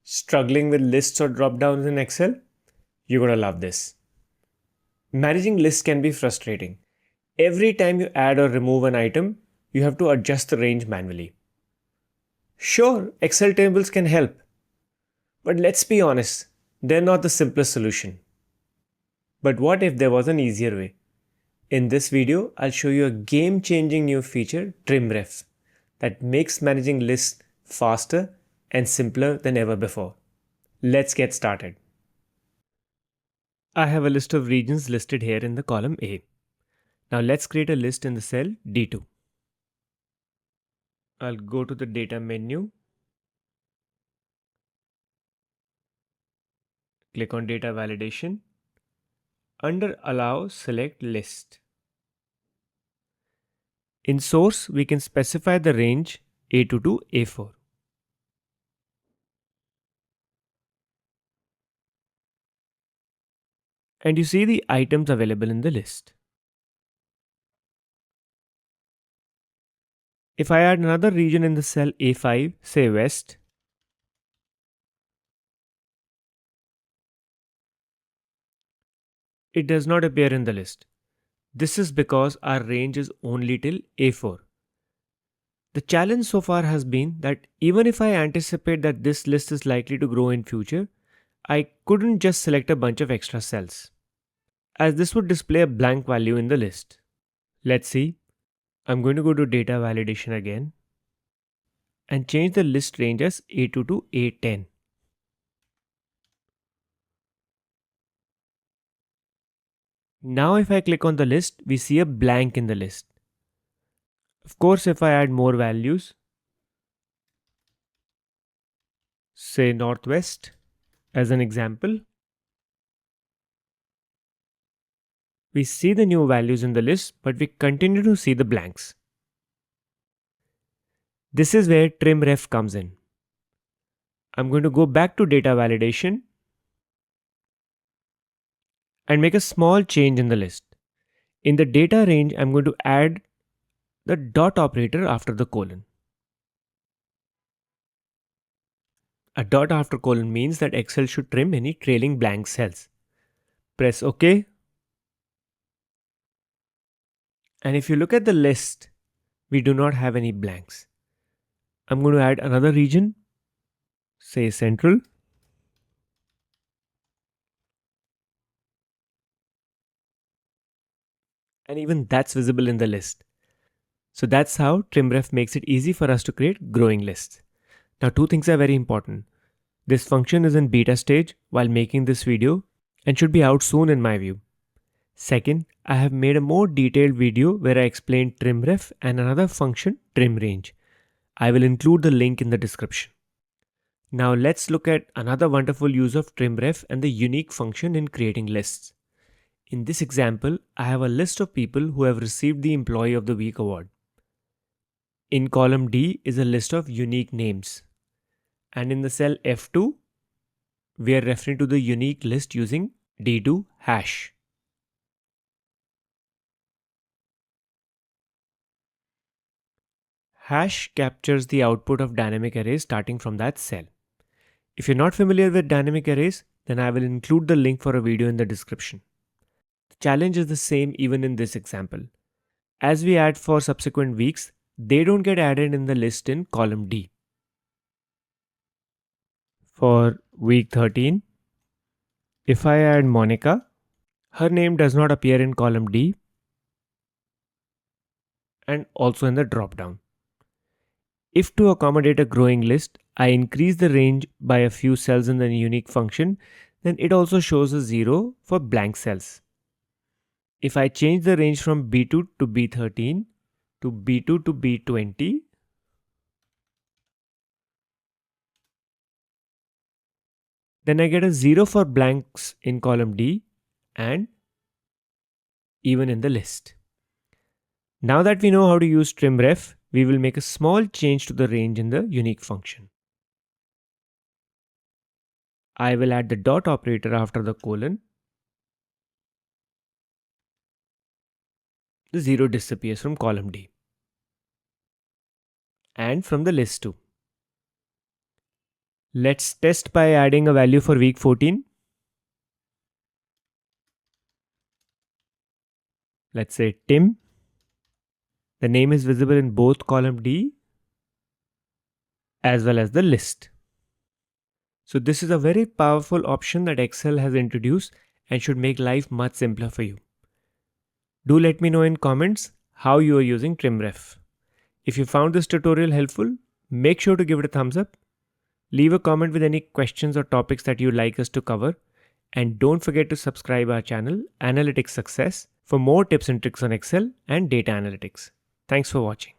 Struggling with lists or drop downs in Excel? You're gonna love this. Managing lists can be frustrating. Every time you add or remove an item, you have to adjust the range manually. Sure, Excel tables can help, but let's be honest, they're not the simplest solution. But what if there was an easier way? In this video, I'll show you a game-changing new feature, TrimRef, that makes managing lists faster and simpler than ever before. Let's get started. I have a list of regions listed here in the column A. Now let's create a list in the cell D2. I'll go to the data menu, click on data validation. Under allow, select list. In source, we can specify the range A2 to A4. And you see the items available in the list. If I add another region in the cell A5, say West, it does not appear in the list. This is because our range is only till A4. The challenge so far has been that even if I anticipate that this list is likely to grow in future, I couldn't just select a bunch of extra cells, as this would display a blank value in the list. Let's see. I'm going to go to data validation again and change the list range as A2 to A10. Now if I click on the list, we see a blank in the list. Of course, if I add more values, say Northwest as an example, we see the new values in the list, but we continue to see the blanks. This is where TrimRef comes in. I'm going to go back to data validation and make a small change in the list. In the data range, I'm going to add the dot operator after the colon. A dot after colon means that Excel should trim any trailing blank cells. Press OK. And if you look at the list, we do not have any blanks. I'm going to add another region, say Central. And even that's visible in the list. So that's how TrimRef makes it easy for us to create growing lists. Now, two things are very important. This function is in beta stage while making this video and should be out soon in my view. Second, I have made a more detailed video where I explain TrimRef and another function, TrimRange. I will include the link in the description. Now let's look at another wonderful use of TrimRef and the unique function in creating lists. In this example, I have a list of people who have received the Employee of the Week award. In column D is a list of unique names. And in the cell F2, we are referring to the unique list using D2 hash. Hash captures the output of dynamic arrays starting from that cell. If you're not familiar with dynamic arrays, then I will include the link for a video in the description. The challenge is the same even in this example. As we add for subsequent weeks, they don't get added in the list in column D. For week 13, if I add Monica, her name does not appear in column D and also in the drop-down. If to accommodate a growing list, I increase the range by a few cells in the unique function, then it also shows a 0 for blank cells. If I change the range from B2 to B13 to B2 to B20, then I get a 0 for blanks in column D and even in the list. Now that we know how to use TrimRef, we will make a small change to the range in the unique function. I will add the dot operator after the colon. The 0 disappears from column D and from the list too. Let's test by adding a value for week 14. Let's say Tim. The name is visible in both column D as well as the list. So this is a very powerful option that Excel has introduced and should make life much simpler for you. Do let me know in comments how you are using TrimRef. If you found this tutorial helpful, make sure to give it a thumbs up. Leave a comment with any questions or topics that you'd like us to cover. And don't forget to subscribe our channel, Analytics Success, for more tips and tricks on Excel and data analytics. Thanks for watching.